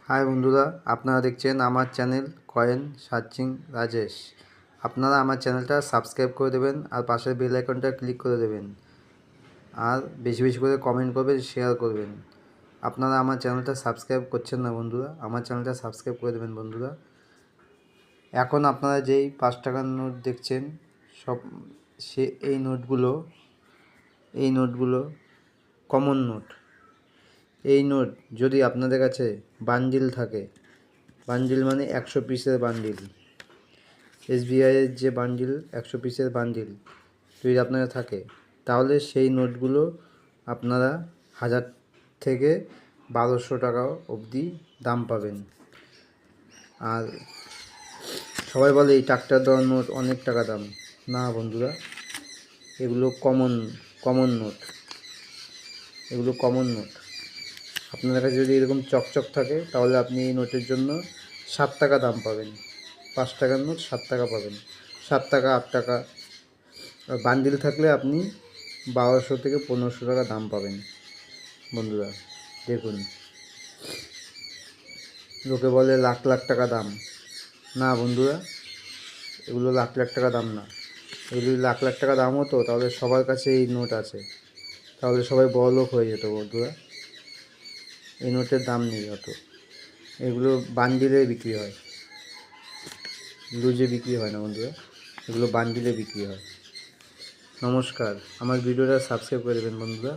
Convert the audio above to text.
High বন্ধুরা, আপনারা দেখছেন আমার চ্যানেল কয়েন সার্চিং রাজেশ। আপনারা আমার চ্যানেলটা সাবস্ক্রাইব করে দেবেন আর পাশের বেল আইকনটা ক্লিক করে দেবেন আর বেশি বেশি করে কমেন্ট করবেন, শেয়ার করবেন। আপনারা আমার চ্যানেলটা সাবস্ক্রাইব করছেন না বন্ধুরা, আমার চ্যানেলটা সাবস্ক্রাইব করে দেবেন বন্ধুরা। এখন আপনারা যেই 5 টাকার নোট দেখছেন সব এই নোটগুলো কমন নোট। এই নোট যদি আপনাদের কাছে বান্ডিল থাকে, বান্ডিল মানে 100 পিসের বান্ডিল, এসবিআইয়ের যে বান্ডিল 100 পিসের বান্ডিল যদি আপনারা থাকে, তাহলে সেই নোটগুলো আপনারা 1000 থেকে 1200 টাকা অবধি দাম পাবেন। আর সবাই বলে এই ট্রাক্টর দেওয়ার নোট অনেক টাকা দাম। না বন্ধুরা, এগুলো কমন নোট। এগুলো কমন নোট। আপনার কাছে যদি এরকম চকচক থাকে তাহলে আপনি এই নোটের জন্য 7 টাকা দাম পাবেন। 5 টাকার নোট 7 টাকা পাবেন, 7 টাকা 8 টাকা। আর বান্ডিল থাকলে আপনি 1200 থেকে 1500 টাকা দাম পাবেন বন্ধুরা। দেখুন, লোকে বলে লাখ লাখ টাকা দাম। না বন্ধুরা, এগুলো লাখ লাখ টাকা দাম না। এগুলো যদি লাখ লাখ টাকা দাম হতো তাহলে সবার কাছে এই নোট আছে, তাহলে সবাই বড়লোক হয়ে যেত বন্ধুরা। এই নোটের দাম নেই অত। এগুলো বান্ডিলে বিক্রি হয়, লুজে বিক্রি হয় না বন্ধুরা, এগুলো বান্ডিলে বিক্রি হয়। নমস্কার, আমার ভিডিওটা সাবস্ক্রাইব করে দেবেন বন্ধুরা।